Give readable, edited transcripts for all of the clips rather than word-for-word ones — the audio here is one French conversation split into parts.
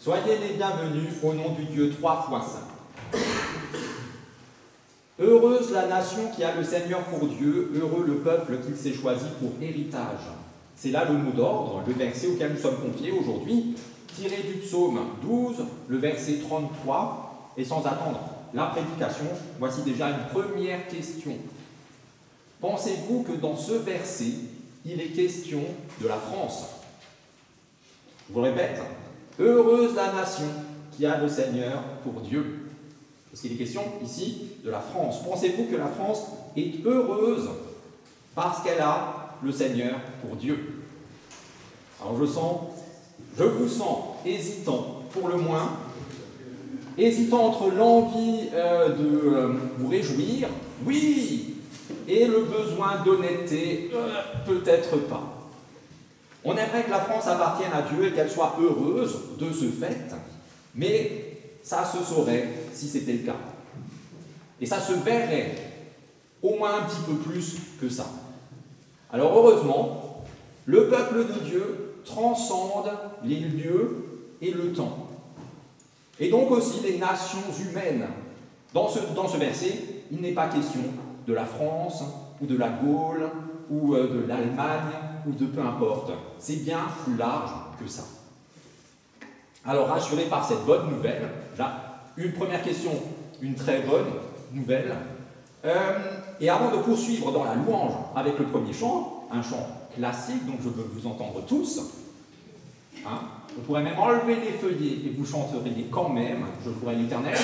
Soyez les bienvenus au nom du Dieu 3 fois saint. Heureuse la nation qui a le Seigneur pour Dieu, heureux le peuple qu'il s'est choisi pour héritage. C'est là le mot d'ordre, le verset auquel nous sommes confiés aujourd'hui, tiré du psaume 12, le verset 33, et sans attendre la prédication, voici déjà une première question. Pensez-vous que dans ce verset, il est question de la France? Je vous répète, heureuse la nation qui a le Seigneur pour Dieu. Parce qu'il est question ici de la France. Pensez-vous que la France est heureuse parce qu'elle a le Seigneur pour Dieu? Alors je vous sens hésitant, pour le moins, hésitant entre l'envie de vous réjouir, oui, et le besoin d'honnêteté, peut-être pas. On aimerait que la France appartienne à Dieu et qu'elle soit heureuse de ce fait, mais ça se saurait si c'était le cas. Et ça se verrait au moins un petit peu plus que ça. Alors heureusement, le peuple de Dieu transcende les lieux et le temps. Et donc aussi les nations humaines. Dans ce verset, il n'est pas question de la France ou de la Gaule ou de l'Allemagne ou de peu importe. C'est bien plus large que ça. Alors rassuré par cette bonne nouvelle, une première question, une très bonne nouvelle. Et avant de poursuivre dans la louange avec le premier chant, un chant classique, donc je veux vous entendre tous, hein, on pourrait même enlever les feuillets et vous chanteriez quand même, je pourrais l'Éternel.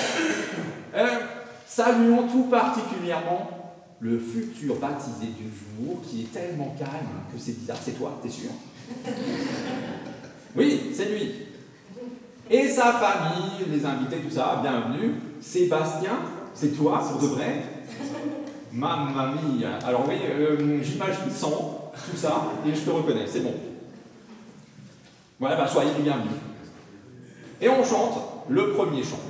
Saluons tout particulièrement le futur baptisé du jour qui est tellement calme que c'est bizarre. C'est toi, t'es sûr? Oui, c'est lui. Et sa famille, les invités, tout ça, bienvenue. Sébastien, c'est toi pour de vrai? Mamma mia. Alors oui, j'imagine sans tout ça et je te reconnais, c'est bon. Voilà, soyez les bienvenus. Et on chante le premier chant.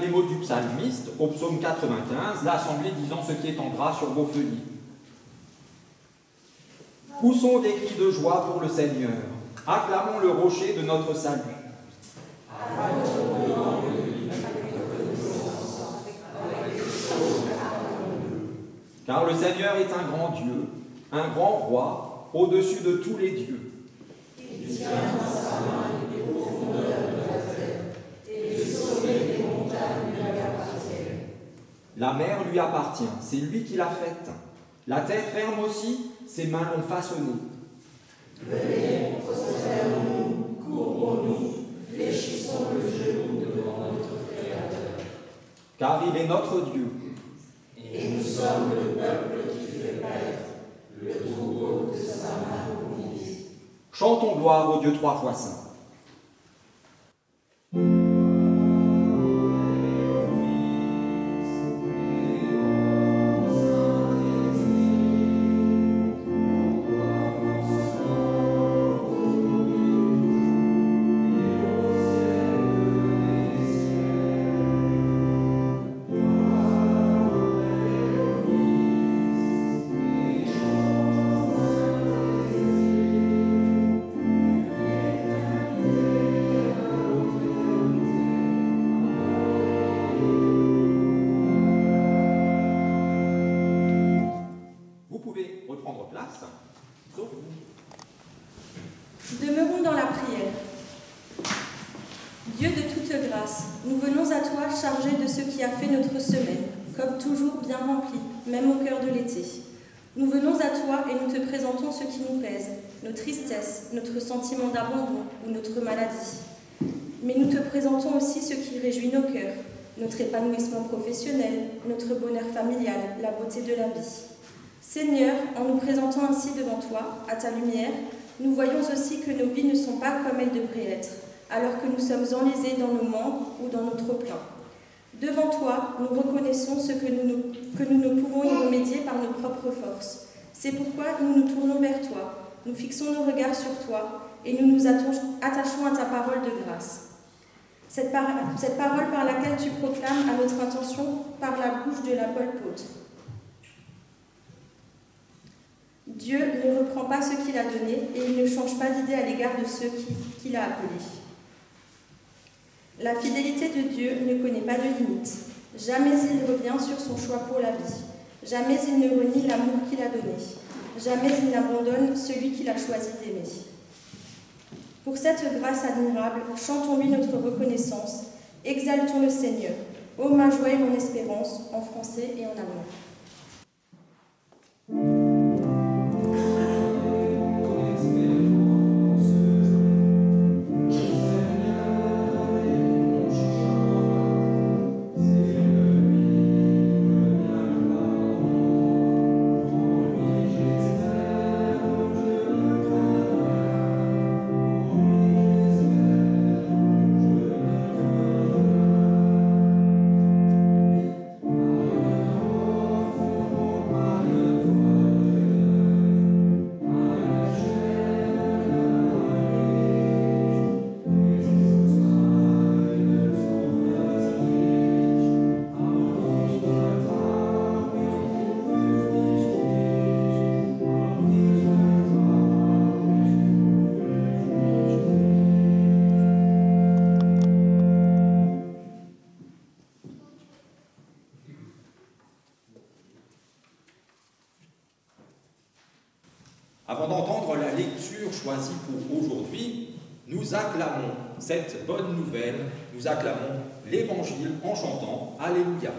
les mots du psalmiste au psaume 95, l'assemblée disant ce qui est en gras sur vos feuilles. Poussons des cris de joie pour le Seigneur, acclamons le rocher de notre salut. Car le Seigneur est un grand Dieu, un grand roi, au-dessus de tous les dieux. Il tient dans sa main les profondeurs de la terre, et les sommets des montagnes lui appartiennent. La mer lui appartient, c'est lui qui l'a faite. La terre ferme aussi, ses mains l'ont façonnée. Venez, prosternons-nous, courbons-nous, fléchissons le genou devant notre Créateur. Car il est notre Dieu. Et nous sommes le peuple qui fait paître, le troupeau de sa main bénie. Chantons gloire au Dieu trois fois saint. Demeurons dans la prière. Dieu de toute grâce, nous venons à toi chargés de ce qui a fait notre semaine, comme toujours bien remplie, même au cœur de l'été. Nous venons à toi et nous te présentons ce qui nous pèse, nos tristesses, notre sentiment d'abandon ou notre maladie. Mais nous te présentons aussi ce qui réjouit nos cœurs, notre épanouissement professionnel, notre bonheur familial, la beauté de la vie. Seigneur, en nous présentant ainsi devant toi, à ta lumière, nous voyons aussi que nos vies ne sont pas comme elles devraient être, alors que nous sommes enlisés dans nos membres ou dans nos trop-pleins. Devant toi, nous reconnaissons que nous ne pouvons y remédier par nos propres forces. C'est pourquoi nous nous tournons vers toi, nous fixons nos regards sur toi et nous nous attachons à ta parole de grâce. Cette parole par laquelle tu proclames à notre intention par la bouche de l'apôtre. Dieu ne reprend pas ce qu'il a donné et il ne change pas d'idée à l'égard de ceux qu'il a appelés. La fidélité de Dieu ne connaît pas de limite. Jamais il revient sur son choix pour la vie. Jamais il ne renie l'amour qu'il a donné. Jamais il n'abandonne celui qu'il a choisi d'aimer. Pour cette grâce admirable, chantons-lui notre reconnaissance, exaltons le Seigneur. Ô ma joie et mon espérance, en français et en allemand. Avant d'entendre la lecture choisie pour aujourd'hui, nous acclamons cette bonne nouvelle, nous acclamons l'Évangile en chantant Alléluia.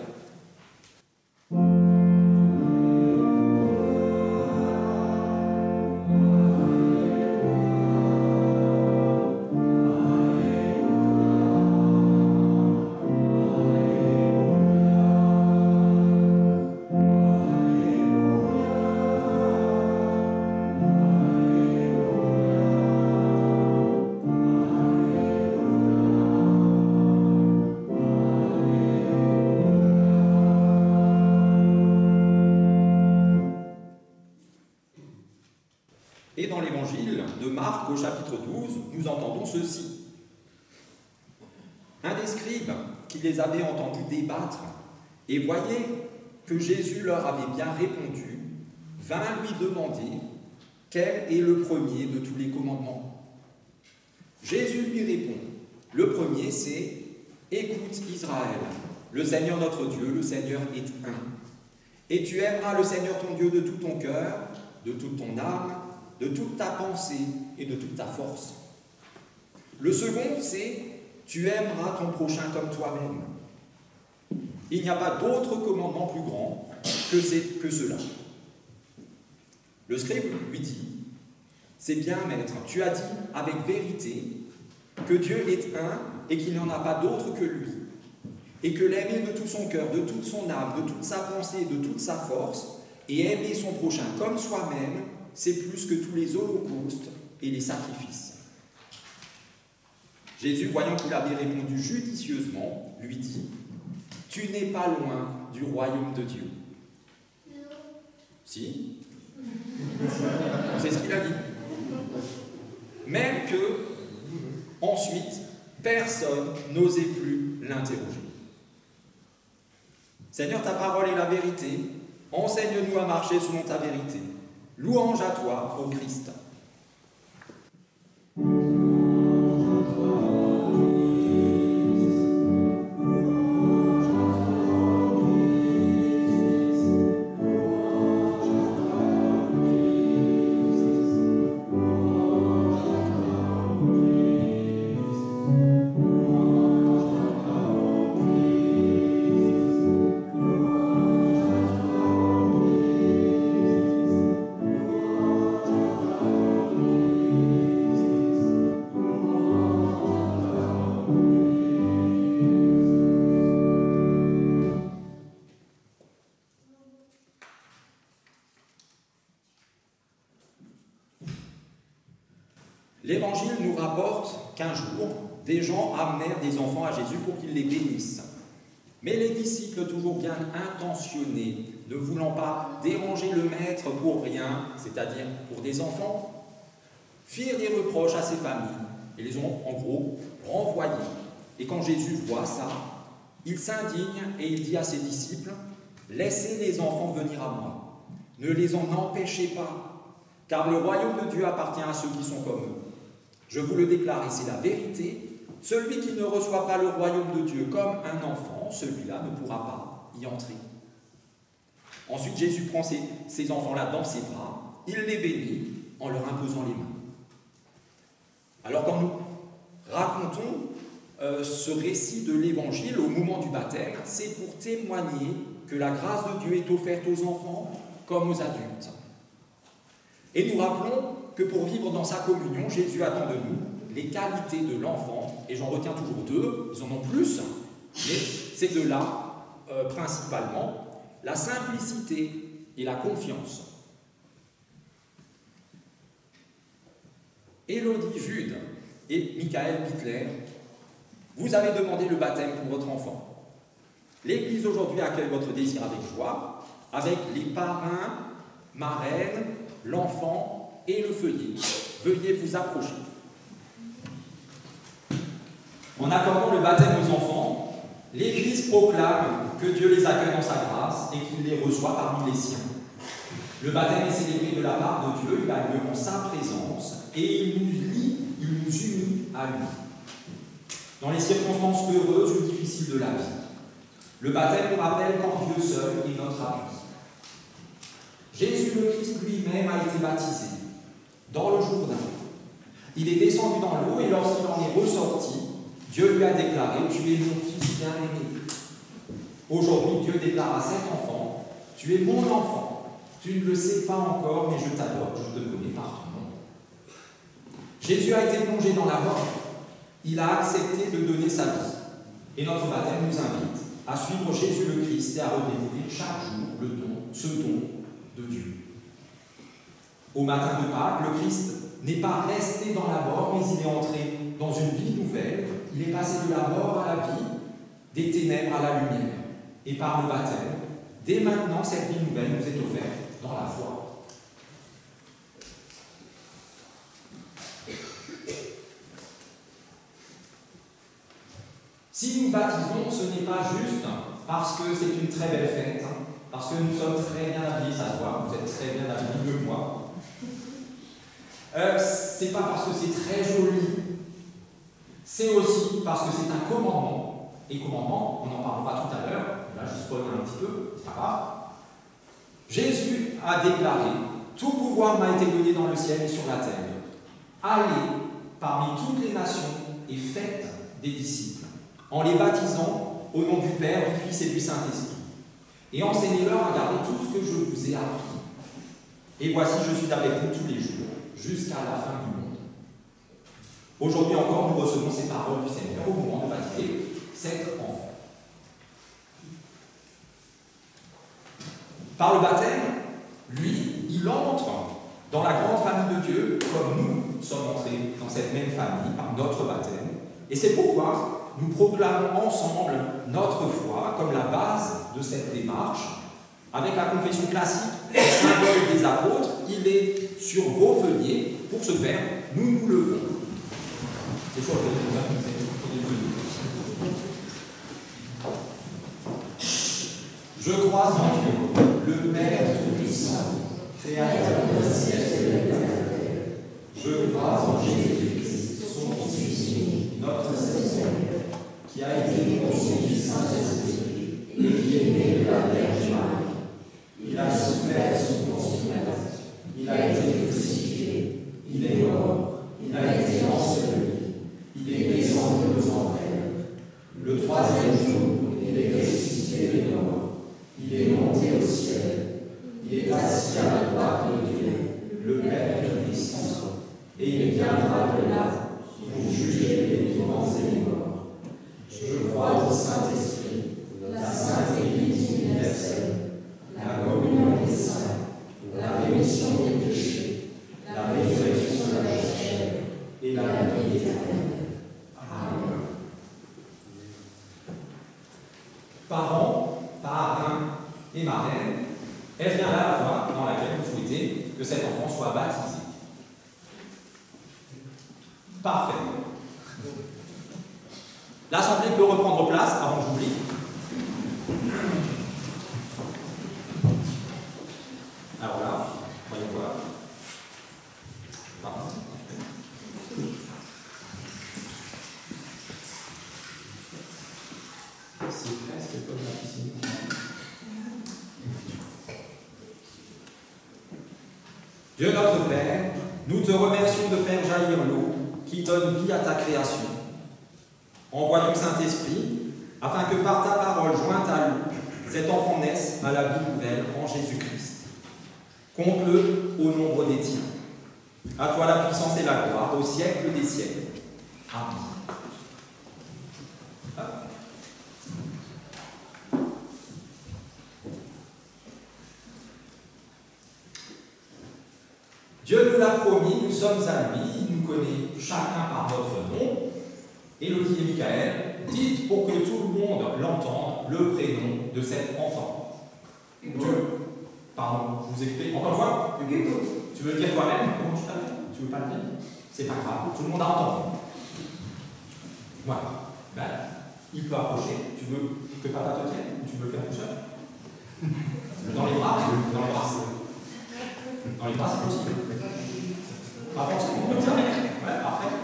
Et dans l'évangile de Marc au chapitre 12, nous entendons ceci. Un des scribes qui les avaient entendus débattre et voyaient que Jésus leur avait bien répondu, vint lui demander quel est le premier de tous les commandements. Jésus lui répond, le premier c'est « Écoute Israël, le Seigneur notre Dieu, le Seigneur est un. Et tu aimeras le Seigneur ton Dieu de tout ton cœur, de toute ton âme, de toute ta pensée et de toute ta force. Le second, c'est « Tu aimeras ton prochain comme toi-même. » Il n'y a pas d'autre commandement plus grand que cela. Le scribe lui dit « C'est bien, maître, tu as dit avec vérité que Dieu est un et qu'il n'y en a pas d'autre que lui, et que l'aimer de tout son cœur, de toute son âme, de toute sa pensée, de toute sa force, et aimer son prochain comme soi-même, c'est plus que tous les holocaustes et les sacrifices. » Jésus, voyant qu'il avait répondu judicieusement, lui dit « Tu n'es pas loin du royaume de Dieu. » Si. C'est ce qu'il a dit. Même que, ensuite, personne n'osait plus l'interroger. Seigneur, ta parole est la vérité. Enseigne-nous à marcher selon ta vérité. Louange à toi, ô Christ. L'Évangile nous rapporte qu'un jour, des gens amenèrent des enfants à Jésus pour qu'il les bénisse. Mais les disciples, toujours bien intentionnés, ne voulant pas déranger le maître pour rien, c'est-à-dire pour des enfants, firent des reproches à ces familles et les ont en gros renvoyés. Et quand Jésus voit ça, il s'indigne et il dit à ses disciples, « Laissez les enfants venir à moi, ne les en empêchez pas, car le royaume de Dieu appartient à ceux qui sont comme eux. Je vous le déclare et c'est la vérité, celui qui ne reçoit pas le royaume de Dieu comme un enfant, celui-là ne pourra pas y entrer. » Ensuite, Jésus prend ces enfants-là dans ses bras, il les bénit en leur imposant les mains. Alors quand nous racontons ce récit de l'Évangile au moment du baptême, c'est pour témoigner que la grâce de Dieu est offerte aux enfants comme aux adultes. Et nous rappelons que pour vivre dans sa communion, Jésus attend de nous les qualités de l'enfant, et j'en retiens toujours deux, ils en ont plus, mais ces deux-là, principalement, la simplicité et la confiance. Élodie Jude et Michael Pickler, vous avez demandé le baptême pour votre enfant. L'Église aujourd'hui accueille votre désir avec joie, avec les parrains, marraines, l'enfant et le feuillet. Veuillez vous approcher. En accordant le baptême aux enfants, l'Église proclame que Dieu les accueille dans sa grâce et qu'il les reçoit parmi les siens. Le baptême est célébré de la part de Dieu, il a lieu en sa présence et il nous lie, il nous unit à lui. Dans les circonstances heureuses ou difficiles de la vie, le baptême nous rappelle qu'en Dieu seul est notre appui. Jésus le Christ lui-même a été baptisé dans le Jourdain. Il est descendu dans l'eau et lorsqu'il en est ressorti, Dieu lui a déclaré « Tu es mon fils bien-aimé ». Aujourd'hui, Dieu déclare à cet enfant « Tu es mon enfant, tu ne le sais pas encore, mais je t'adore, je te connais par ton nom ». Jésus a été plongé dans la mort. Il a accepté de donner sa vie. Et notre baptême nous invite à suivre Jésus le Christ et à redécouvrir chaque jour ce don de Dieu. Au matin de Pâques, le Christ n'est pas resté dans la mort, mais il est entré dans une vie nouvelle. Il est passé de la mort à la vie, des ténèbres à la lumière. Et par le baptême, dès maintenant, cette vie nouvelle nous est offerte dans la foi. Si nous baptisons ce n'est pas juste parce que c'est une très belle fête, hein, parce que nous sommes très bien habillés, ça se voit, vous êtes très bien habillés, mieux que moi. C'est pas parce que c'est très joli, c'est aussi parce que c'est un commandement. Et commandement, on en parlera tout à l'heure, là je spoil un petit peu, c'est pas grave. Jésus a déclaré: tout pouvoir m'a été donné dans le ciel et sur la terre. Allez parmi toutes les nations et faites des disciples, en les baptisant au nom du Père, du Fils et du Saint-Esprit. Et enseignez-leur à garder tout ce que je vous ai appris. Et voici, je suis avec vous tous les jours, jusqu'à la fin du monde. Aujourd'hui encore, nous recevons ces paroles du Seigneur au moment de baptiser cet enfant. Par le baptême, lui, il entre dans la grande famille de Dieu, comme nous sommes entrés dans cette même famille par notre baptême. Et c'est pourquoi nous proclamons ensemble notre foi comme la base de cette démarche. Avec la confession classique, le symbole des apôtres, il est sur vos feuillets. Pour ce faire, nous nous levons. C'est sur le feuillet, je crois en Dieu, le Père Tout-Puissant, Créateur du ciel et de la terre. Je crois en Jésus-Christ, son Fils unique, notre Seigneur, qui a été conçu du Saint-Esprit et qui est né de la Vierge Marie. Il a souffert sous Ponce Pilate, il a été crucifié, il est mort, il a été enseveli, il est descendu aux enfers. Le troisième jour, il est ressuscité des morts. Il est monté au ciel, il est assis à la droite de Dieu, le Père Tout-Puissant, et il viendra de là pour juger les vivants et les morts. Je crois au Saint-Esprit, la Sainte Église universelle, la communion des saints, la rémission des péchés, la résurrection de la chair et la vie éternelle. Amen. Parents, parrain et marraine, est bien là la voie dans laquelle vous souhaitez que cet enfant soit baptisé. Parfait. L'assemblée peut reprendre place avant que j'oublie. Alors là, voyons voir. Pardon. C'est presque comme la piscine. Dieu notre Père, nous te remercions de faire jaillir l'eau qui donne vie à ta création. Envoie ton Saint-Esprit, afin que par ta parole jointe à l'eau, cet enfant naisse à la vie nouvelle en Jésus-Christ. Compte-le au nombre des tiens. À toi la puissance et la gloire, au siècle des siècles. Amen. Dieu nous l'a promis, nous sommes à lui, il nous connaît chacun par notre nom. Élodie et Michael, dites pour que tout le monde l'entende le prénom de cet enfant. Dieu. Pardon, je vous explique. Encore une fois, tu veux le dire toi-même? Comment tu t'appelles? Tu veux pas le dire? C'est pas grave, tout le monde a entendu. Voilà. Ben, il peut approcher. Tu veux que papa te tienne ou tu veux le faire tout seul? Dans les bras? Dans les bras. Dans les bras, c'est possible. Pas forcément comme ça. Ouais, parfait.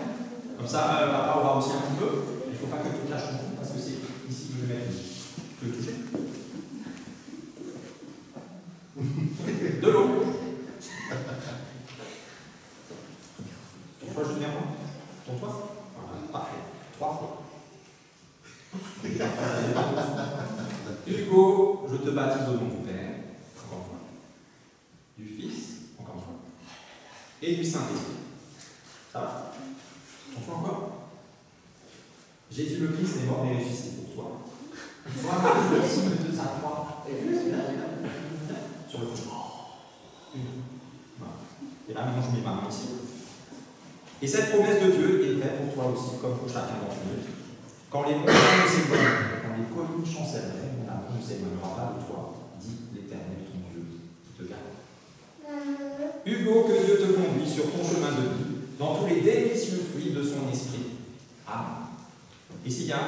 Comme ça, papa aura aussi un petit peu. Il ne faut pas que tu te lâches non plus, parce que c'est ici que je vais mettre. Tu veux toucher? De l'eau. Ton toit, Julien? Ton toit? Voilà, parfait. 3 fois. Hugo, je te baptise au nom du Père, encore une fois, du Fils, encore une fois, et du Saint-Esprit. Ça va? Ton toit encore? Jésus le Christ est mort et ressuscité pour toi. Voilà le signe de sa croix. Sur le front. Voilà. Et là, maintenant, je mets ma main ici. Et cette promesse de Dieu est vraie pour toi aussi, comme pour chacun d'entre nous. Quand les montagnes s'éloignent, quand les collines chancelleraient, mon amour ne s'éloignera pas de toi, dit l'Éternel ton Dieu, qui te garde. Hugo, que Dieu te conduise sur ton chemin de vie, dans tous les délicieux fruits de son esprit. Amen. Ici, il y a.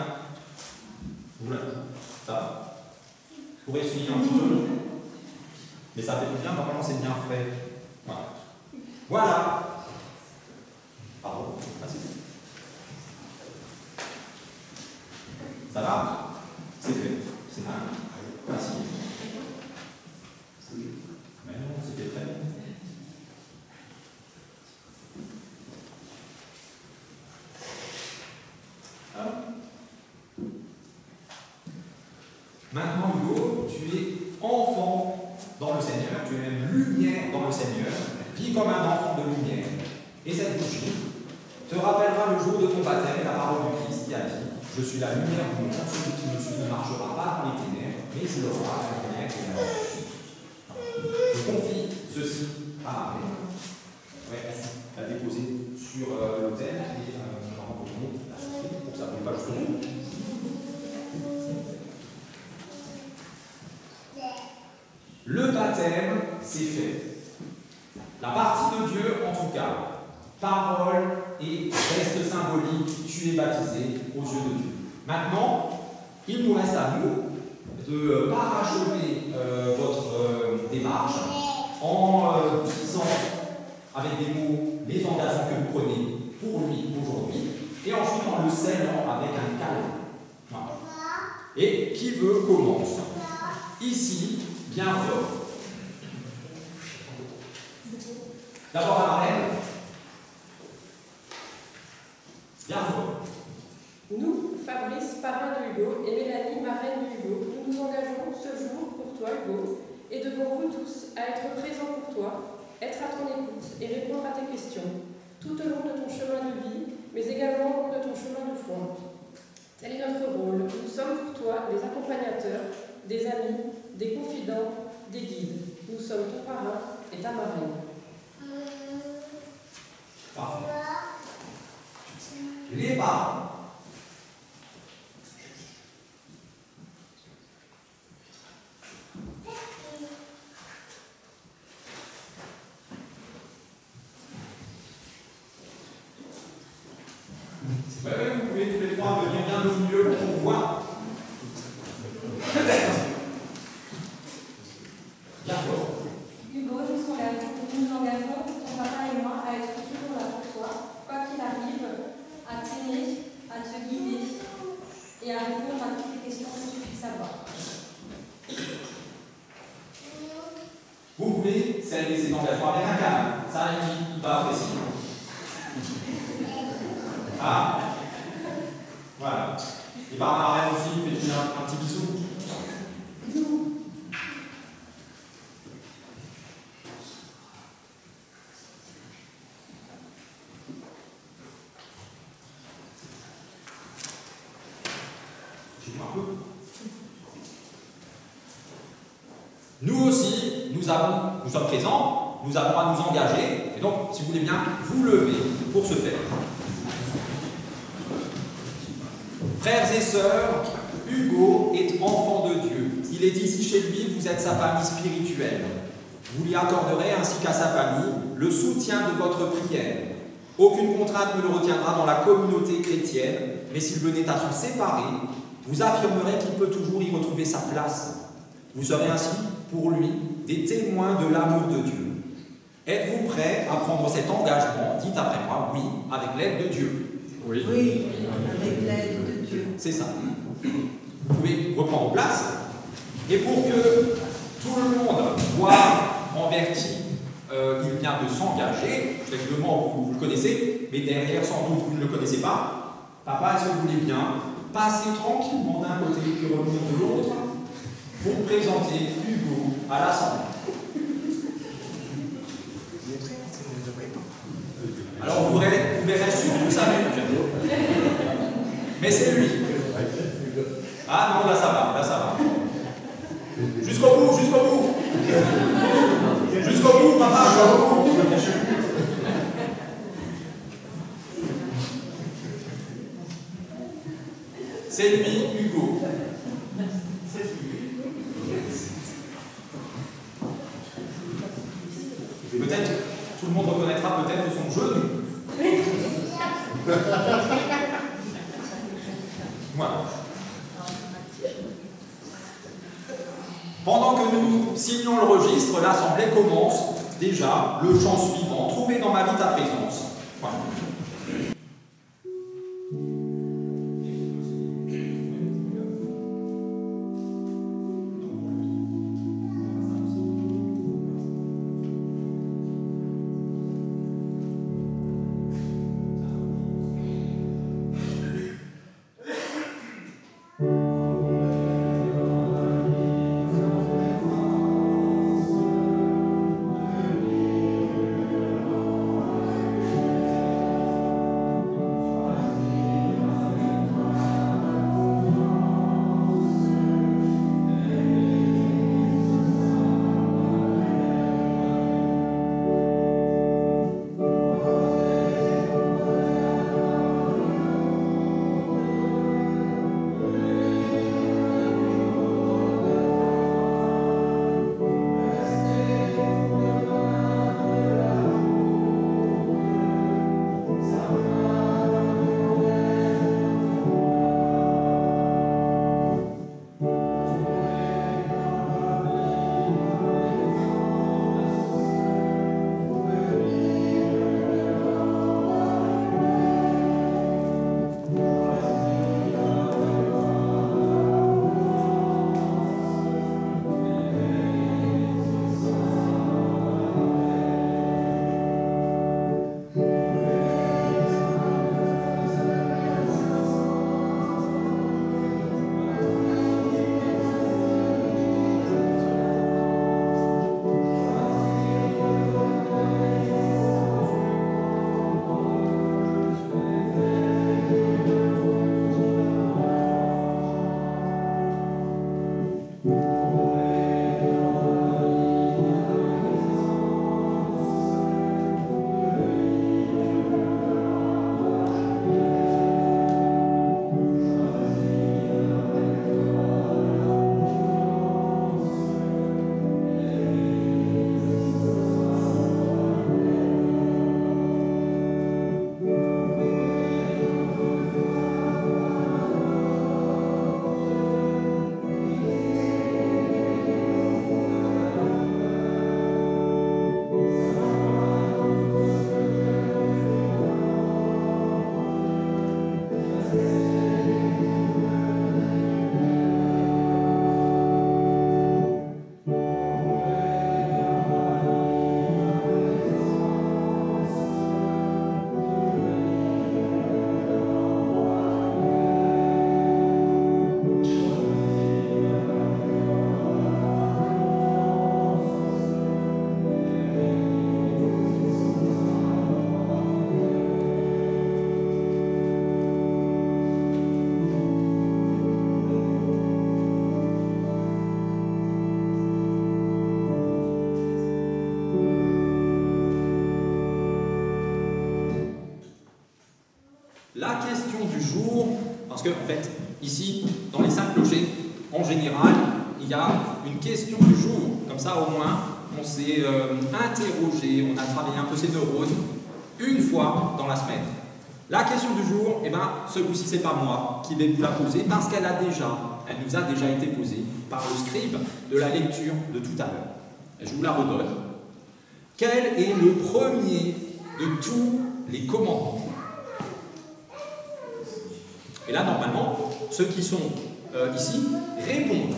Vous Oula, ça va. Je pourrais essuyer un petit peu. Mais ça fait du bien, normalement c'est bien frais. Voilà. Voilà. Pardon, merci. Ça va? C'est fait. C'est facile. Mais non, c'était très bien. Maintenant, Hugo, tu es enfant dans le Seigneur, tu es même lumière dans le Seigneur, vis comme un enfant de lumière. Et cette bougie te rappellera le jour de ton baptême la parole du Christ qui a dit: je suis la lumière du monde, celui qui me suit ne marchera pas dans les ténèbres, mais il aura la lumière de la vie. Je confie ceci à Marie. Ouais, la déposer sur l'autel et je la rends au monde la sortie pour que ça ne brûle pas jusqu'au bout. Le baptême, c'est fait. La partie de Dieu, en tout cas, parole et geste symbolique, tu es baptisé aux yeux de Dieu. Maintenant, il nous reste à nous de parachever votre démarche en disant avec des mots les engagements que vous prenez pour lui aujourd'hui et ensuite en le scellant avec un câlin. Voilà. Et qui veut commence. Ici, bien fort. D'abord la marraine. Bien fort. Nous, Fabrice, parrain de Hugo, et Mélanie, marraine de Hugo, nous nous engageons ce jour pour toi, Hugo, et devant vous tous, à être présents pour toi, être à ton écoute et répondre à tes questions, tout au long de ton chemin de vie, mais également au long de ton chemin de foi. Tel est notre rôle. Nous sommes pour toi les accompagnateurs, des amis, des confidents, des guides. Nous sommes ton parrain et ta marraine. Parfait. Les parents. Vous pouvez tous les trois venir bien au milieu pour qu'on voit. Bien fort. Hugo, nous nous engageons, ton papa et moi, à être toujours là pour toi, quoi qu'il arrive, à t'aimer, à te guider et à répondre à toutes les questions que tu puisses savoir. Vous pouvez sceller ces engagements avec un câlin. Ça, il va apprécier. Ah, voilà. Et par marraine aussi, faites un petit bisou. Un peu. Nous aussi, nous sommes présents, nous avons à nous engager, et donc, si vous voulez bien, vous levez pour ce faire. Frères et sœurs, Hugo est enfant de Dieu. Il est ici chez lui, vous êtes sa famille spirituelle. Vous lui accorderez, ainsi qu'à sa famille, le soutien de votre prière. Aucune contrainte ne le retiendra dans la communauté chrétienne, mais s'il venait à s'en séparer, vous affirmerez qu'il peut toujours y retrouver sa place. Vous serez ainsi, pour lui, des témoins de l'amour de Dieu. Êtes-vous prêts à prendre cet engagement? Dites après moi, oui, avec l'aide de Dieu. Oui, avec l'aide de Dieu. C'est ça. Vous pouvez reprendre place. Et pour que tout le monde voit envers qui il vient de s'engager, je sais que le mot vous le connaissez, mais derrière, sans doute, vous ne le connaissez pas. Papa, est-ce que vous voulez bien passer tranquillement d'un côté puis revenir de l'autre pour présenter Hugo à l'Assemblée? Alors vous verrez surtout sa nuque. Mais c'est lui. Ah non, là ça va, là ça va. Jusqu'au bout, jusqu'au bout. Jusqu'au bout, papa, jusqu'au bout. C'est lui, Hugo. Peut-être, tout le monde reconnaîtra peut-être son genou. Voilà. nous signons le registre, l'assemblée commence déjà le chant suivant, trouvé dans ma vie ta présence. Voilà. La question du jour, parce que en fait, ici, dans les 5 clochers, en général, il y a une question du jour. Comme ça, au moins, on s'est interrogé, on a travaillé un peu ses neurones une fois dans la semaine. La question du jour, eh ben, ce coup-ci, c'est pas moi qui vais vous la poser, parce qu'elle nous a déjà été posée par le scribe de la lecture de tout à l'heure. Et je vous la redonne. Quel est le premier de tous les commandements? Et là, normalement, ceux qui sont ici répondent.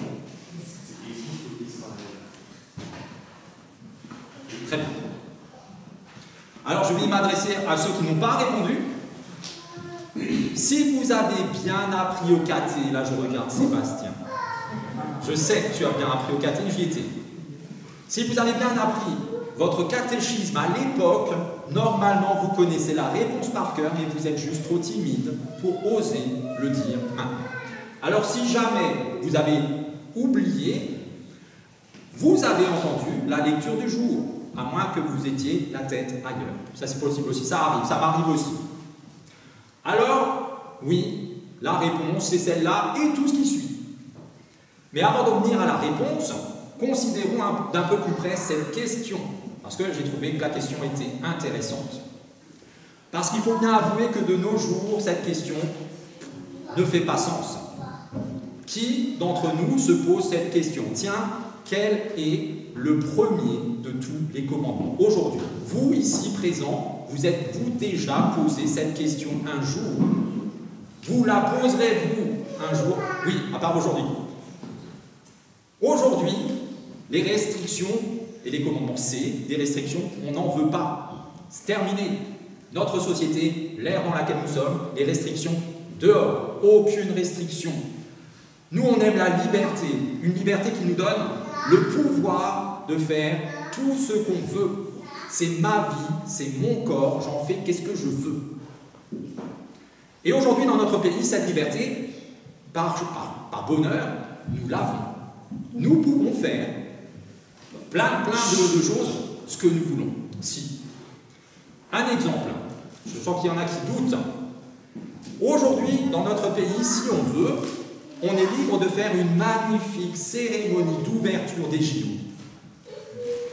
Très bien. Alors, je vais m'adresser à ceux qui n'ont pas répondu. Si vous avez bien appris au caté, là je regarde Sébastien, je sais que tu as bien appris au caté, j'y étais. Si vous avez bien appris votre catéchisme à l'époque, normalement vous connaissez la réponse par cœur, mais vous êtes juste trop timide pour oser le dire maintenant. Alors si jamais vous avez oublié, vous avez entendu la lecture du jour, à moins que vous étiez la tête ailleurs. Ça c'est possible aussi, ça arrive, ça m'arrive aussi. Alors, oui, la réponse c'est celle-là et tout ce qui suit. Mais avant d'en venir à la réponse, considérons d'un peu plus près cette question, parce que j'ai trouvé que la question était intéressante. Parce qu'il faut bien avouer que de nos jours, cette question ne fait pas sens. Qui d'entre nous se pose cette question? Tiens, quel est le premier de tous les commandements? Aujourd'hui, vous ici présents, vous êtes-vous déjà posé cette question un jour? Vous la poserez-vous un jour? Oui, à part aujourd'hui. Aujourd'hui, les restrictions et les commandements, c'est des restrictions, on n'en veut pas. C'est terminé. Notre société, l'ère dans laquelle nous sommes, les restrictions dehors, aucune restriction. Nous, on aime la liberté, une liberté qui nous donne le pouvoir de faire tout ce qu'on veut. C'est ma vie, c'est mon corps, j'en fais qu'est-ce que je veux. Et aujourd'hui, dans notre pays, cette liberté, par bonheur, nous l'avons. Nous pouvons faire plein de choses, ce que nous voulons. Si. Un exemple, je sens qu'il y en a qui doutent. Aujourd'hui, dans notre pays, si on veut, on est libre de faire une magnifique cérémonie d'ouverture des JO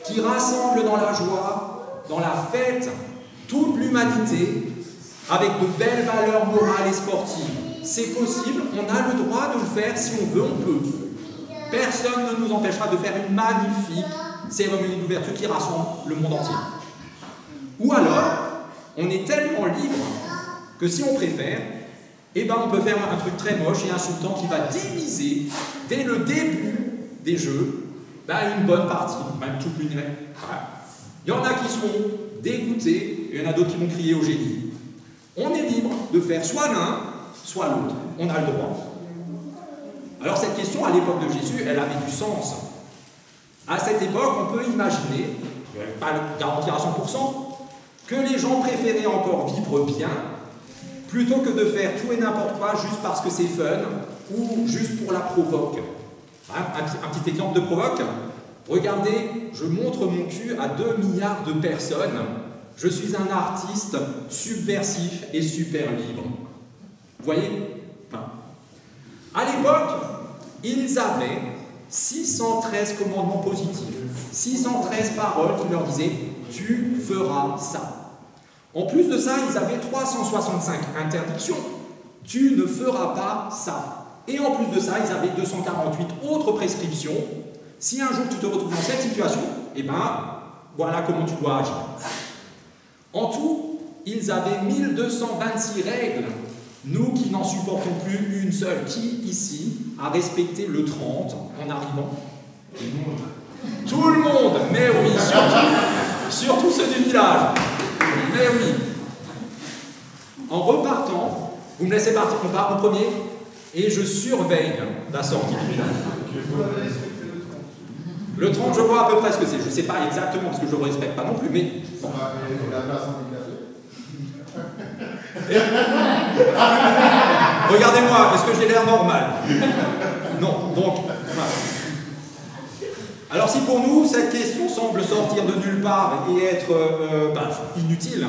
qui rassemble dans la joie, dans la fête, toute l'humanité avec de belles valeurs morales et sportives. C'est possible, on a le droit de le faire si on veut, on peut. Personne ne nous empêchera de faire une magnifique cérémonie d'ouverture qui rassemble le monde entier. Ou alors, on est tellement libre que si on préfère, eh ben on peut faire un truc très moche et insultant qui va diviser, dès le début des jeux, une bonne partie, même toute l'univers. Voilà. Il y en a qui seront dégoûtés, et il y en a d'autres qui vont crier au génie. On est libre de faire soit l'un, soit l'autre. On a le droit. Alors cette question, à l'époque de Jésus, elle avait du sens. À cette époque, on peut imaginer, pas le garantir à 100%, que les gens préféraient encore vivre bien, plutôt que de faire tout et n'importe quoi juste parce que c'est fun, ou juste pour la provoque. Un petit exemple de provoque. Regardez, je montre mon cul à 2 milliards de personnes. Je suis un artiste subversif et super libre. Vous voyez? À l'époque, ils avaient 613 commandements positifs, 613 paroles qui leur disaient « tu feras ça ». En plus de ça, ils avaient 365 interdictions. « Tu ne feras pas ça ». Et en plus de ça, ils avaient 248 autres prescriptions. Si un jour tu te retrouves dans cette situation, eh ben, voilà comment tu dois agir. En tout, ils avaient 1226 règles. Nous qui n'en supportons plus une seule, qui ici a respecté le 30 en arrivant? Tout le monde, mais oui, surtout ceux du village. Mais oui. En repartant, vous me laissez partir, on part en premier, et je surveille la sortie du village. Le 30, je vois à peu près ce que c'est. Je ne sais pas exactement, parce que je ne le respecte pas non plus, mais... Bon. Regardez-moi, est-ce que j'ai l'air normal? Non, donc... Voilà. Alors si pour nous, cette question semble sortir de nulle part et être inutile,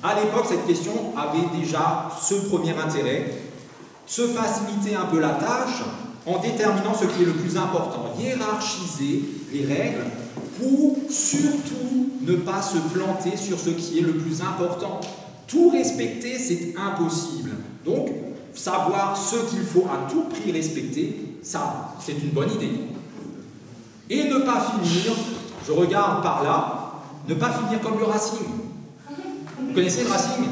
à l'époque, cette question avait déjà ce premier intérêt, se faciliter un peu la tâche en déterminant ce qui est le plus important, hiérarchiser les règles pour surtout ne pas se planter sur ce qui est le plus important. Tout respecter, c'est impossible. Donc, savoir ce qu'il faut à tout prix respecter, ça, c'est une bonne idée. Et ne pas finir, je regarde par là, ne pas finir comme le Racing. Vous connaissez le Racing?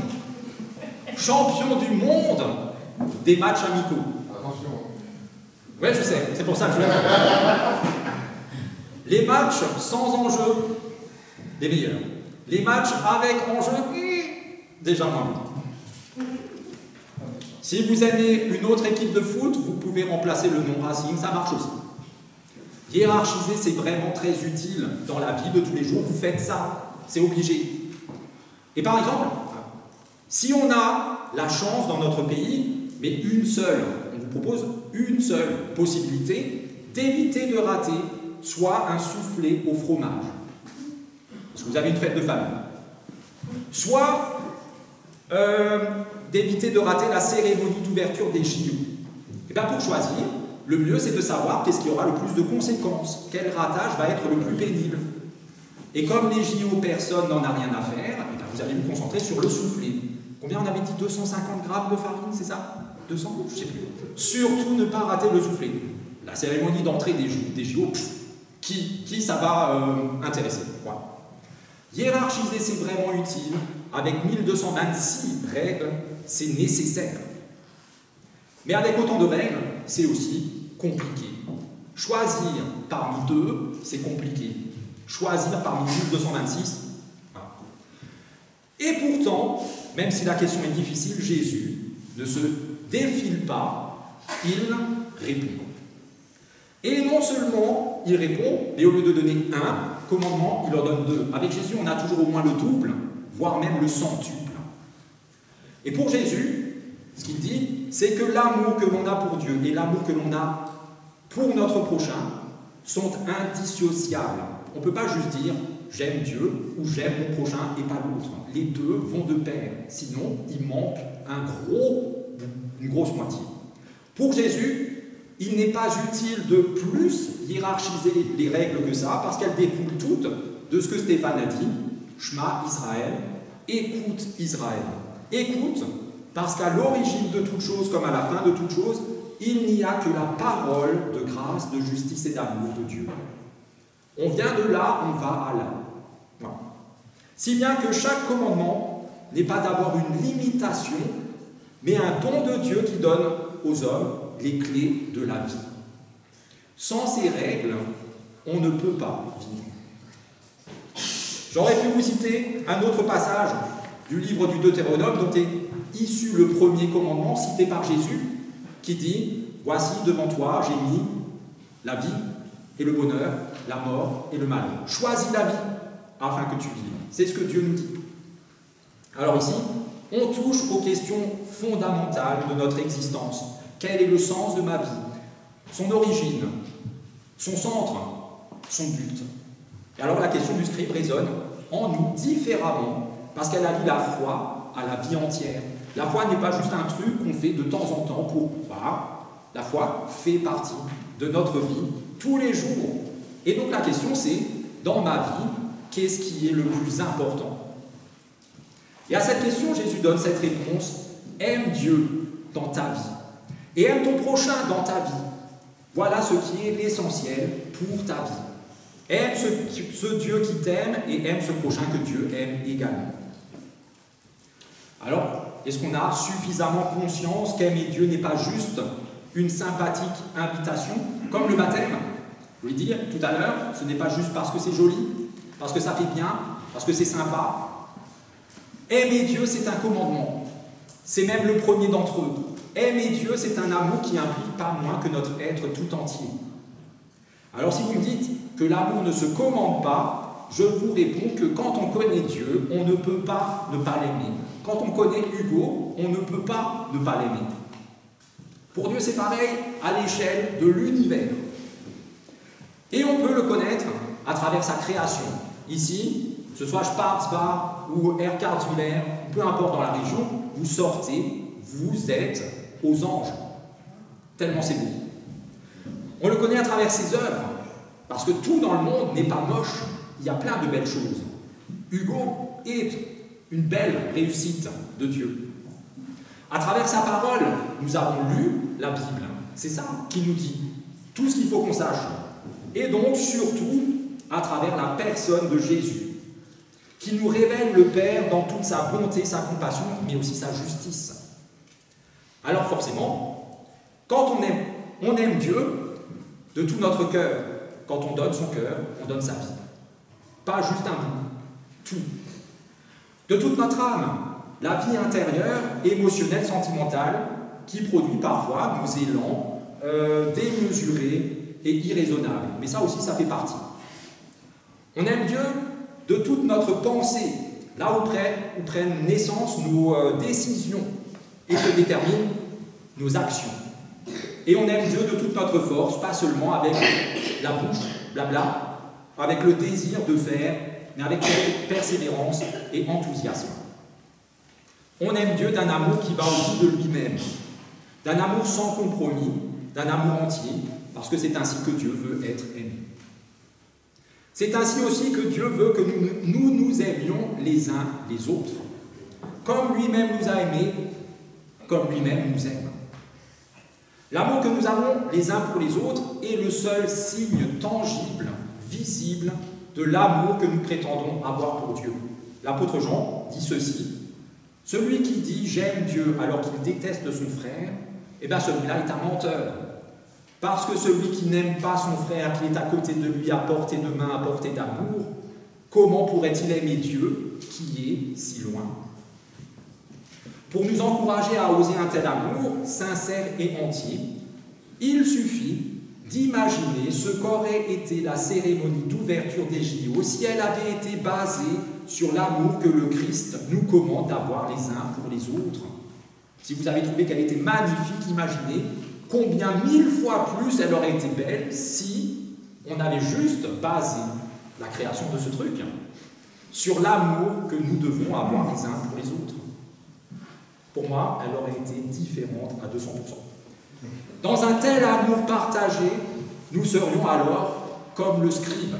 Champion du monde des matchs amicaux. Attention. Ouais, je sais, c'est pour ça que je le dis. Les matchs sans enjeu, les meilleurs. Les matchs avec enjeu, déjà moins. Si vous aimez une autre équipe de foot, vous pouvez remplacer le nom Racing, ça marche aussi. Hiérarchiser, c'est vraiment très utile dans la vie de tous les jours. Vous faites ça, c'est obligé. Et par exemple, si on a la chance dans notre pays, mais une seule, on vous propose une seule possibilité d'éviter de rater soit un soufflé au fromage, parce que vous avez une fête de famille, soit d'éviter de rater la cérémonie d'ouverture des JO. Et bien pour choisir, le mieux c'est de savoir qu'est-ce qui aura le plus de conséquences, quel ratage va être le plus pénible. Et comme les JO, personne n'en a rien à faire, et bien vous allez vous concentrer sur le soufflé. Combien on avait dit? 250 grammes de farine, c'est ça? 200? Je ne sais plus. Surtout ne pas rater le soufflé. La cérémonie d'entrée des JO, Qui ça va intéresser? Voilà. Hiérarchiser, c'est vraiment utile. Avec 1226 règles, c'est nécessaire. Mais avec autant de règles, c'est aussi compliqué. Choisir parmi deux, c'est compliqué. Choisir parmi 1226, voilà. Et pourtant, même si la question est difficile, Jésus ne se défile pas, il répond. Et non seulement il répond, mais au lieu de donner un commandement, il en donne deux. Avec Jésus, on a toujours au moins le double, voire même le centuple. Et pour Jésus, ce qu'il dit, c'est que l'amour que l'on a pour Dieu et l'amour que l'on a pour notre prochain sont indissociables. On ne peut pas juste dire « j'aime Dieu » ou « j'aime mon prochain » et pas l'autre. Les deux vont de pair, sinon il manque une grosse moitié. Pour Jésus, il n'est pas utile de plus hiérarchiser les règles que ça, parce qu'elles découlent toutes de ce que Stéphane a dit, Shema Israël, écoute Israël. Écoute, parce qu'à l'origine de toute chose, comme à la fin de toute chose, il n'y a que la parole de grâce, de justice et d'amour de Dieu. On vient de là, on va à là. Voilà. Si bien que chaque commandement n'est pas d'abord une limitation, mais un don de Dieu qui donne aux hommes les clés de la vie. Sans ces règles, on ne peut pas vivre. J'aurais pu vous citer un autre passage du livre du Deutéronome dont est issu le premier commandement cité par Jésus, qui dit « Voici devant toi, j'ai mis la vie et le bonheur, la mort et le malheur. Choisis la vie afin que tu vives. » C'est ce que Dieu nous dit. Alors ici, on touche aux questions fondamentales de notre existence. Quel est le sens de ma vie? Son origine, son centre, son but. Et alors la question du scribe résonne en nous différemment, parce qu'elle allie la foi à la vie entière. La foi n'est pas juste un truc qu'on fait de temps en temps pour... Voilà. La foi fait partie de notre vie tous les jours. Et donc la question c'est, dans ma vie, qu'est-ce qui est le plus important? Et à cette question, Jésus donne cette réponse: aime Dieu dans ta vie. Et aime ton prochain dans ta vie. Voilà ce qui est l'essentiel pour ta vie. Aime ce Dieu qui t'aime et aime ce prochain que Dieu aime également. Alors, est-ce qu'on a suffisamment conscience qu'aimer Dieu n'est pas juste une sympathique invitation, comme le baptême? Je voulais dire tout à l'heure, ce n'est pas juste parce que c'est joli, parce que ça fait bien, parce que c'est sympa. Aimer Dieu, c'est un commandement. C'est même le premier d'entre eux. Aimer Dieu, c'est un amour qui implique pas moins que notre être tout entier. Alors si vous me dites que l'amour ne se commande pas, je vous réponds que quand on connaît Dieu, on ne peut pas ne pas l'aimer. Quand on connaît Hugo, on ne peut pas ne pas l'aimer. Pour Dieu, c'est pareil à l'échelle de l'univers. Et on peut le connaître à travers sa création. Ici, que ce soit Schwarzbach ou Eckhart-Tolle, peu importe dans la région, vous sortez, vous êtes aux anges. Tellement c'est beau. On le connaît à travers ses œuvres, parce que tout dans le monde n'est pas moche, il y a plein de belles choses. Hugo est une belle réussite de Dieu. À travers sa parole, nous avons lu la Bible. C'est ça qui nous dit tout ce qu'il faut qu'on sache. Et donc, surtout, à travers la personne de Jésus, qui nous révèle le Père dans toute sa bonté, sa compassion, mais aussi sa justice. Alors forcément, quand on aime Dieu de tout notre cœur. Quand on donne son cœur, on donne sa vie. Pas juste un bout, tout. De toute notre âme, la vie intérieure, émotionnelle, sentimentale, qui produit parfois nos élans démesurés et irraisonnables. Mais ça aussi, ça fait partie. On aime Dieu de toute notre pensée, là où prennent naissance nos décisions et se déterminent nos actions. Et on aime Dieu de toute notre force, pas seulement avec la bouche, blabla, avec le désir de faire, mais avec persévérance et enthousiasme. On aime Dieu d'un amour qui va au bout de lui-même, d'un amour sans compromis, d'un amour entier, parce que c'est ainsi que Dieu veut être aimé. C'est ainsi aussi que Dieu veut que nous aimions les uns les autres, comme lui-même nous a aimés, comme lui-même nous aime. L'amour que nous avons les uns pour les autres est le seul signe tangible, visible de l'amour que nous prétendons avoir pour Dieu. L'apôtre Jean dit ceci: celui qui dit « j'aime Dieu » alors qu'il déteste son frère, eh bien celui-là est un menteur. Parce que celui qui n'aime pas son frère qui est à côté de lui à portée de main, à portée d'amour, comment pourrait-il aimer Dieu qui est si loin? Pour nous encourager à oser un tel amour, sincère et entier, il suffit d'imaginer ce qu'aurait été la cérémonie d'ouverture des JO si elle avait été basée sur l'amour que le Christ nous commande d'avoir les uns pour les autres. Si vous avez trouvé qu'elle était magnifique, imaginez combien 1000 fois plus elle aurait été belle si on avait juste basé la création de ce truc sur l'amour que nous devons avoir les uns pour les autres. Pour moi, elle aurait été différente à 200%. Dans un tel amour partagé, nous serions alors comme le scribe.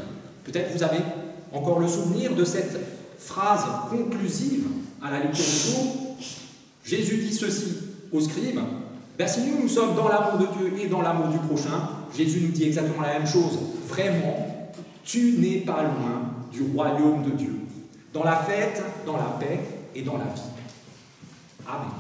Peut-être vous avez encore le souvenir de cette phrase conclusive à la lecture du jour. Jésus dit ceci au scribe: ben, si nous sommes dans l'amour de Dieu et dans l'amour du prochain, Jésus nous dit exactement la même chose. Vraiment, tu n'es pas loin du royaume de Dieu, dans la fête, dans la paix et dans la vie. Amen.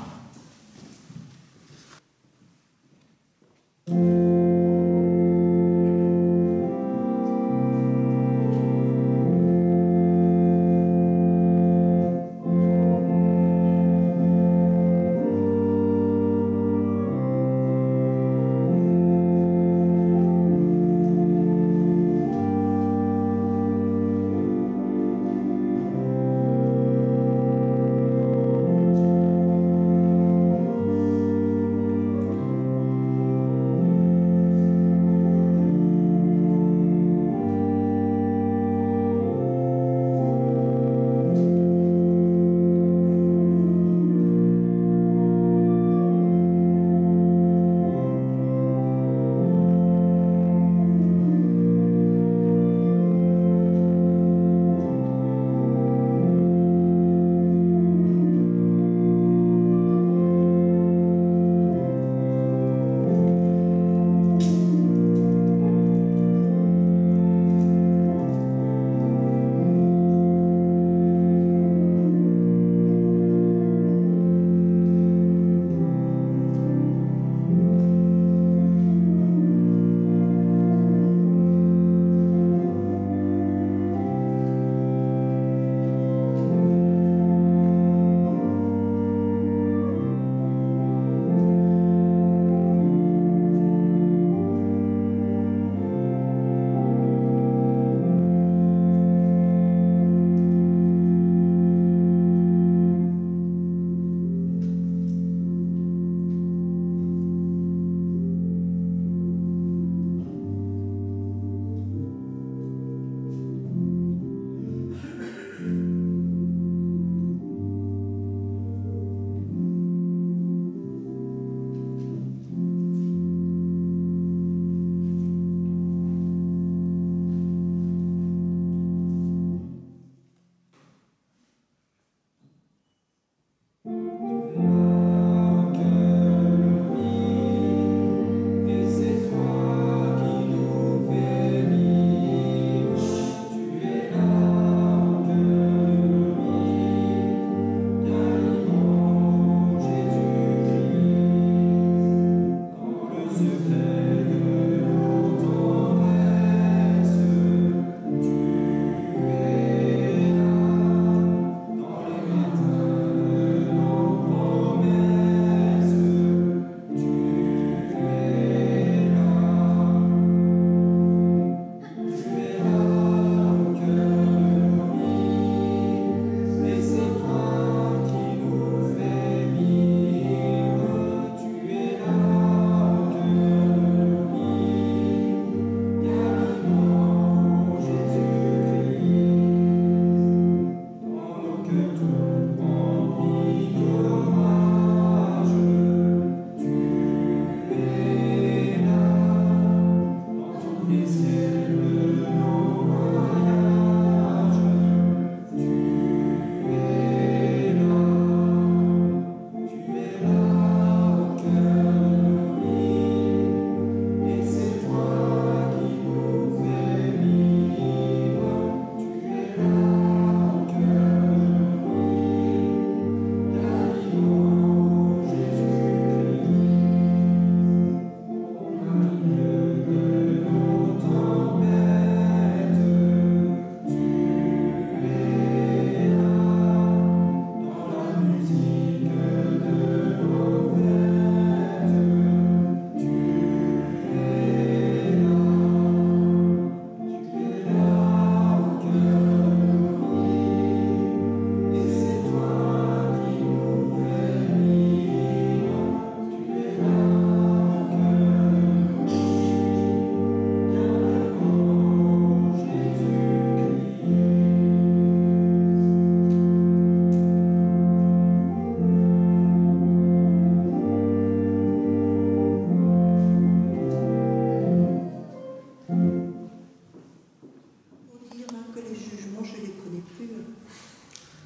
pur.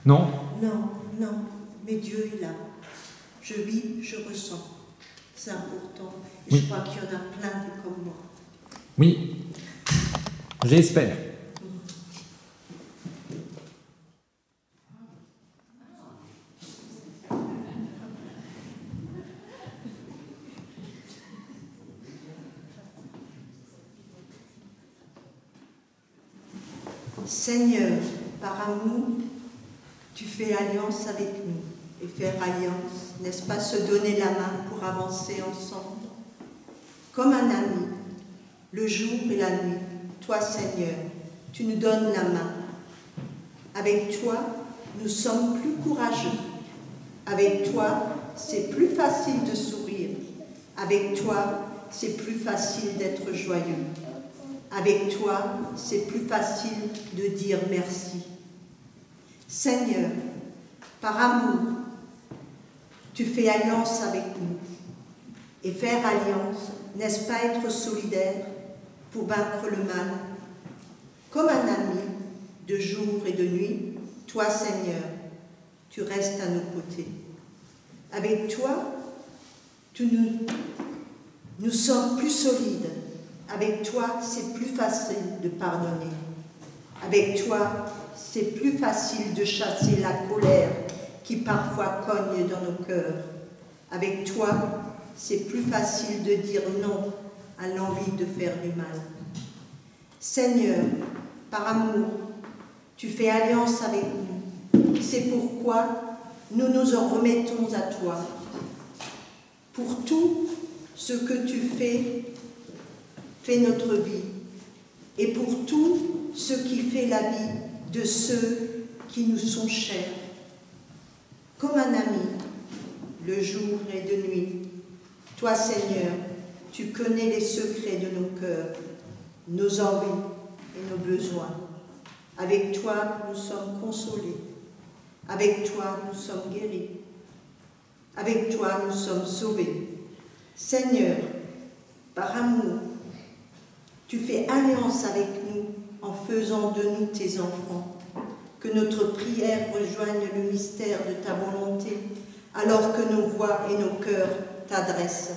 Non? Non, non, mais Dieu est là. Je vis, je ressens. C'est important. Et Oui. je crois qu'il y en a plein de comme moi. Oui, j'espère. Seigneur, par amour, tu fais alliance avec nous. Et faire alliance, n'est-ce pas se donner la main pour avancer ensemble? Comme un ami, le jour et la nuit, toi Seigneur, tu nous donnes la main. Avec toi, nous sommes plus courageux. Avec toi, c'est plus facile de sourire. Avec toi, c'est plus facile d'être joyeux. Avec toi, c'est plus facile de dire merci. Seigneur, par amour, tu fais alliance avec nous. Et faire alliance, n'est-ce pas être solidaire pour vaincre le mal? Comme un ami, de jour et de nuit, toi, Seigneur, tu restes à nos côtés. Avec toi, nous sommes plus solides. Avec toi, c'est plus facile de pardonner. Avec toi, c'est plus facile de chasser la colère qui parfois cogne dans nos cœurs. Avec toi, c'est plus facile de dire non à l'envie de faire du mal. Seigneur, par amour, tu fais alliance avec nous. C'est pourquoi nous nous en remettons à toi. Pour tout ce que tu fais notre vie. Et pour tout ce qui fait la vie de ceux qui nous sont chers. Comme un ami, le jour et de nuit. Toi, Seigneur, tu connais les secrets de nos cœurs, nos envies et nos besoins. Avec toi, nous sommes consolés. Avec toi, nous sommes guéris. Avec toi, nous sommes sauvés. Seigneur, par amour, tu fais alliance avec nous en faisant de nous tes enfants. Que notre prière rejoigne le mystère de ta volonté, alors que nos voix et nos cœurs t'adressent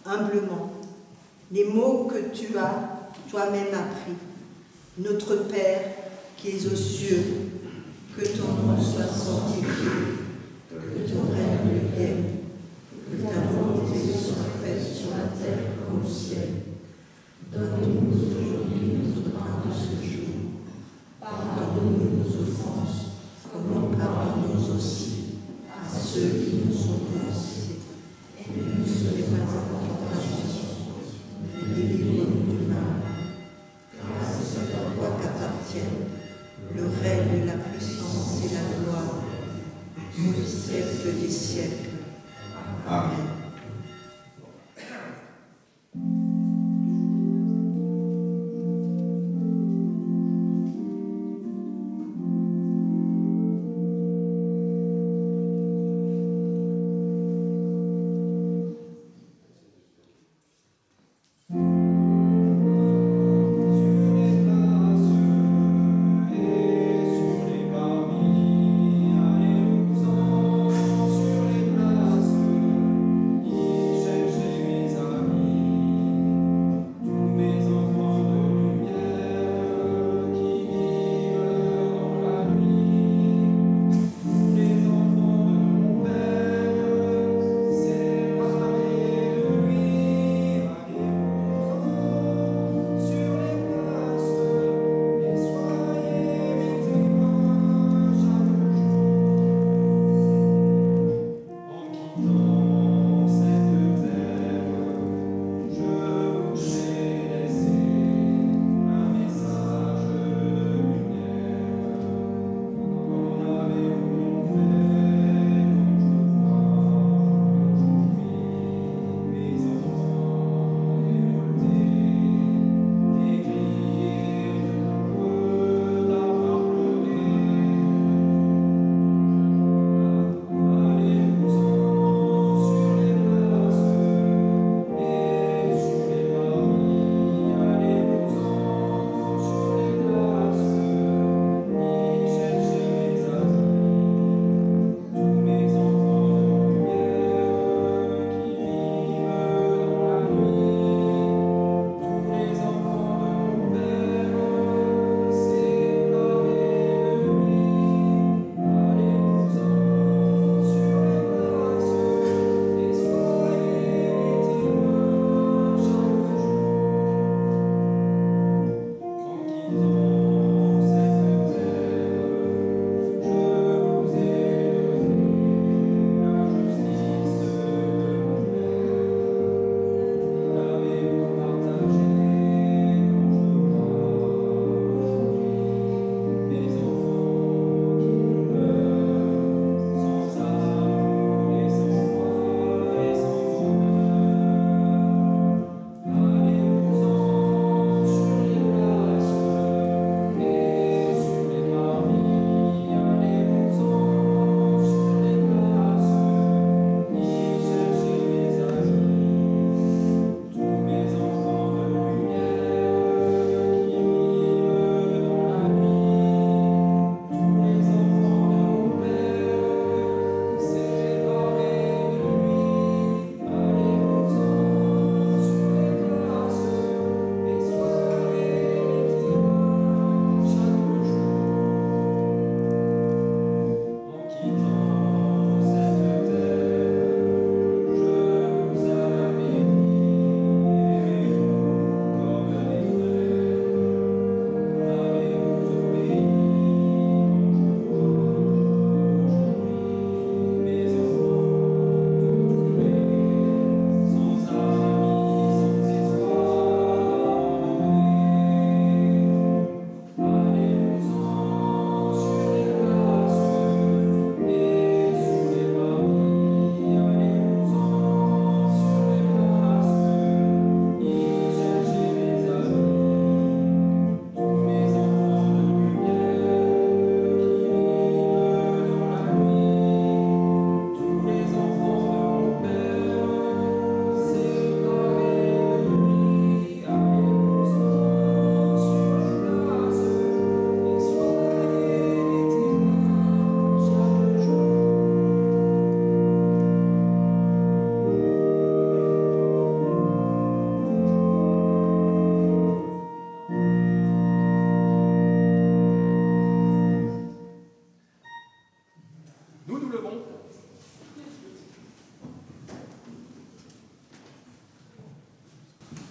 humblement les mots que tu as toi-même appris. Notre Père qui es aux cieux, que ton nom soit sanctifié, que ton règne vienne, que ta volonté soit faite sur la terre comme au ciel. Donne-nous aujourd'hui notre pain de ce jour. Pardonne-nous nos offenses, comme nous pardonnons aussi à ceux qui nous ont offensés. Et ne nous soyez pas en tentation, mais délivre-nous du mal. Car c'est à toi qu'appartiennent le règne, la puissance et la gloire, au siècle des siècles. Amen. Sur les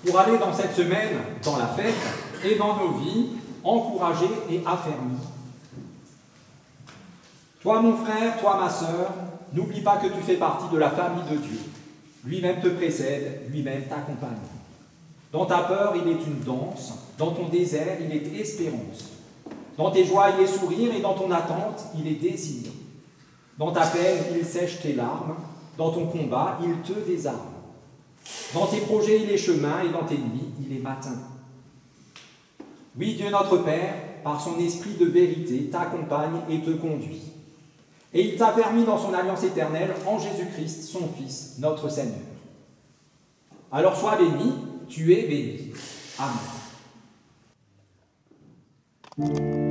pour aller dans cette semaine, dans la fête et dans nos vies, encouragés et affermis. Toi, mon frère, toi, ma sœur, n'oublie pas que tu fais partie de la famille de Dieu. Lui-même te précède, lui-même t'accompagne. Dans ta peur, il est une danse. Dans ton désert, il est espérance. Dans tes joies, il est sourire. Et dans ton attente, il est désir. Dans ta peine, il sèche tes larmes. Dans ton combat, il te désarme. Dans tes projets, il est chemin. Et dans tes nuits, il est matin. Oui, Dieu notre Père, par son esprit de vérité, t'accompagne et te conduit. Et il t'a permis dans son alliance éternelle en Jésus-Christ, son Fils, notre Seigneur. Alors sois béni, tu es béni. Amen.